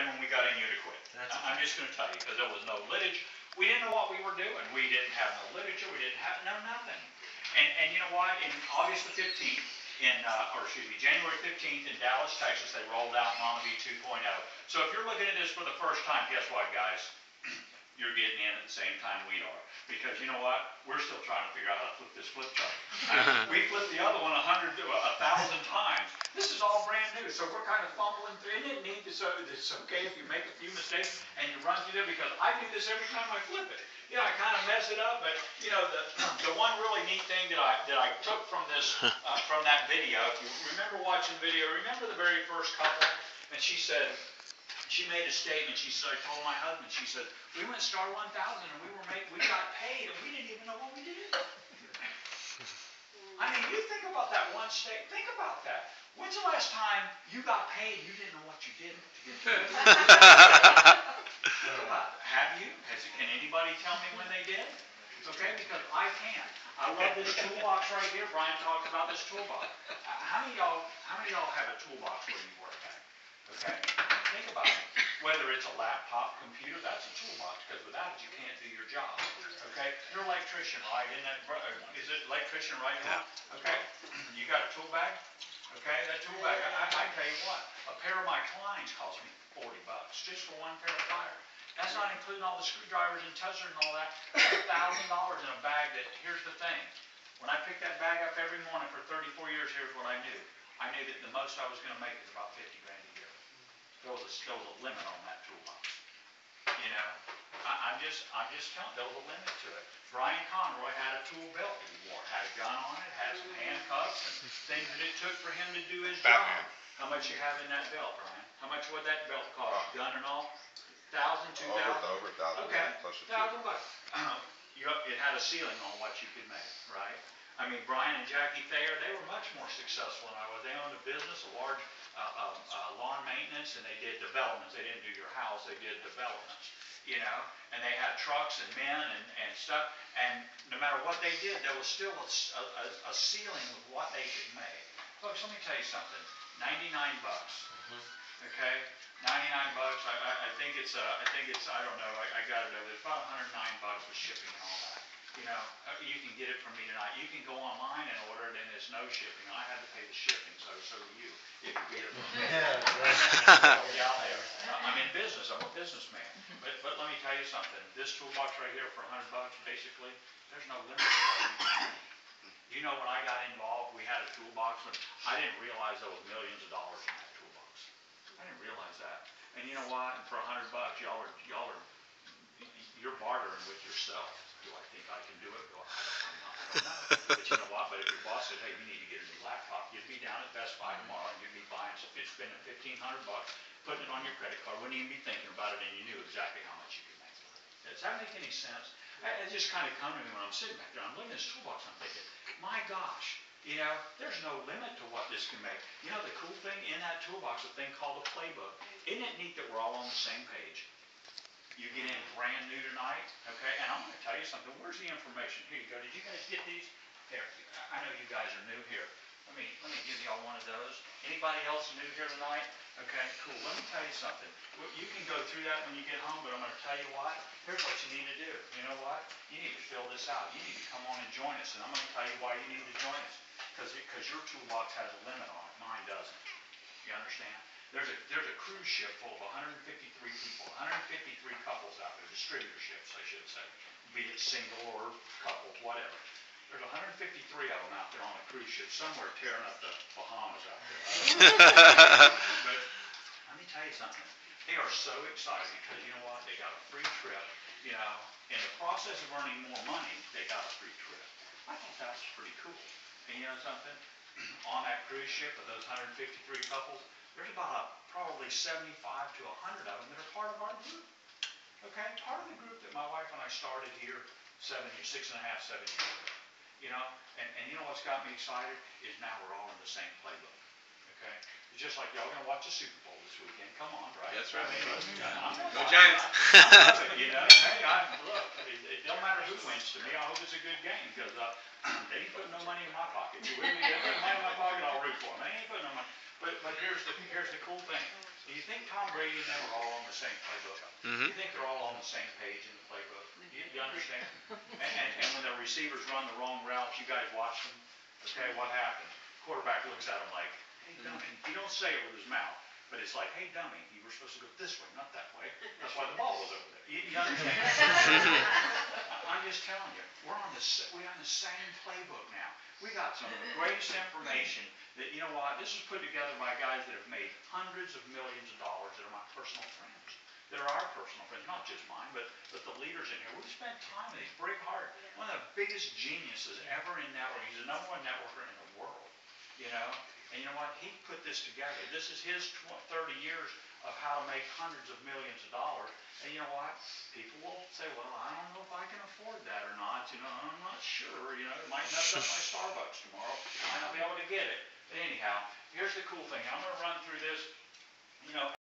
then when we got in, you'd have quit. I'm just going to tell you, because there was no litage. We didn't know what we were doing. We didn't have no literature. We didn't have nothing. And you know what? In August the 15th, January 15th in Dallas, Texas, they rolled out Mama V 2.0. So if you're looking at this for the first time, guess what, guys? You're getting in at the same time we are. Because you know what? We're still trying to figure out how to flip this flip chart. We flipped the other one 1,000 times. This is all brand new, so we're kind of fumbling through. Isn't it neat? It's okay if you make a few mistakes and you run through there, because I do this every time I flip it. You know, I kind of mess it up, but you know, the one really neat thing that I took from this from that video, if you remember watching the video, remember the very first couple, and she said. She made a statement. She said, I told my husband, she said, we went Star 1000 and we got paid and we didn't even know what we did. I mean, you think about that one statement. Think about that. When's the last time you got paid and you didn't know what you did to get paid? Think about it. Have you? Can anybody tell me when they did? Okay, because I can't. I love this toolbox right here. Brian talked about this toolbox. How many of y'all have a toolbox where you work at? Okay? Think about it. Whether it's a laptop, computer, that's a toolbox, because without it you can't do your job. Okay? You're an electrician, right? Is it electrician, right? Yeah. Okay? You got a tool bag? Okay? That tool bag, I tell you what, a pair of my Kleins cost me $40 just for one pair of pliers. That's not including all the screwdrivers and testers and all that. $1,000 in a bag that, here's the thing. When I picked that bag up every morning for 34 years, here's what I knew. I knew that the most I was going to make is about $50 grand a year. There was a limit on that toolbox. You know, I'm just telling you, there was a limit to it. Brian Conroy had a tool belt that he wore, had a gun on it, had some handcuffs and things that it took for him to do his job. How much you have in that belt, Brian? How much would that belt cost? Gun and all? 1,000, 2,000? Over 1,000. Okay, Close to $1,000. It had a ceiling on what you could make, right? I mean, Brian and Jackie Thayer, they were much more successful than I was. They owned a business, a large lawn maintenance, and they did developments. They didn't do your house, they did developments, you know, and they had trucks and men and stuff, and no matter what they did, there was still a ceiling of what they could make. Folks, let me tell you something, $99, okay, $99, I think it's, I don't know, I got it over, it's about $109 with shipping and all that. You know, you can get it from me tonight. You can go online and order it, and there's no shipping. I had to pay the shipping, so do you. If you get it from me. I'm in business. I'm a businessman. But let me tell you something. This toolbox right here for $100, basically, there's no limit to it. You know, when I got involved, we had a toolbox, and I didn't realize there was millions of dollars in that toolbox. I didn't realize that. And you know what? For $100, you're bartering with yourself. Do I think I can do it? Well, I don't know. But you know what? But if your boss said, hey, you need to get a new laptop, you'd be down at Best Buy tomorrow and you'd be spending $1,500, putting it on your credit card, wouldn't even be thinking about it, and you knew exactly how much you could make. Does that make any sense? It just kind of come to me when I'm sitting back there. I'm looking at this toolbox, I'm thinking, my gosh, you know, there's no limit to what this can make. You know, the cool thing in that toolbox, a thing called a playbook. Isn't it neat that we're all on the same page? You get in brand new tonight, okay? And I'm going to tell you something. Where's the information? Here you go. Did you guys get these? Here, I know you guys are new here. Let me give y'all one of those. Anybody else new here tonight? Okay, cool. Let me tell you something. You can go through that when you get home, but I'm going to tell you what. Here's what you need to do. You know what? You need to fill this out. You need to come on and join us, and I'm going to tell you why you need to join us. Because your toolbox has a limit on it. Mine doesn't. You understand? There's a cruise ship full of 153 people, 153 couples out there, distributorships, I should say, be it single or couples, whatever. There's 153 of them out there on a cruise ship, somewhere tearing up the Bahamas out there. But let me tell you something. They are so excited because you know what? They got a free trip. You know, in the process of earning more money, they got a free trip. I thought that was pretty cool. And you know something? On that cruise ship of those 153 couples, there's about probably 75 to 100 of them that are part of our group. Okay? Part of the group that my wife and I started here 7 years ago. You know? And you know what's got me excited? Is now we're all in the same playbook. Okay? It's just like y'all going to watch the Super Bowl this weekend. Come on, right? That's right. Go Giants. You know? Hey, look, it don't matter who wins to me. I hope it's a good game because they ain't putting no money in my pocket. You with me? They put money in my pocket, I'll root for them. They ain't putting no money. But here's the cool thing. Do you think think Tom Brady and them are all on the same playbook? You think they're all on the same page in the playbook? You understand? And when the receivers run the wrong routes, you guys watch them. Okay, what happens? Quarterback looks at him like, hey, dummy. He don't say it with his mouth, but it's like, hey, dummy, you were supposed to go this way, not that way. That's why the ball was over there. You understand? I'm just telling you, we're on the same playbook now. We got some of the greatest information that, you know what, this was put together by guys that have made hundreds of millions of dollars that are my personal friends. They're our personal friends, not just mine, but the leaders in here. We've spent time with these. Brick Hart, one of the biggest geniuses ever in networking. He's the #1 networker in the world, you know. And you know what? He put this together. This is his 30 years of how to make hundreds of millions of dollars. And you know what? People will say, well, I don't know if I can afford that or not. You know, I'm not sure. You know, it might mess up my Starbucks tomorrow. I might not be able to get it. But anyhow, here's the cool thing. I'm going to run through this. You know,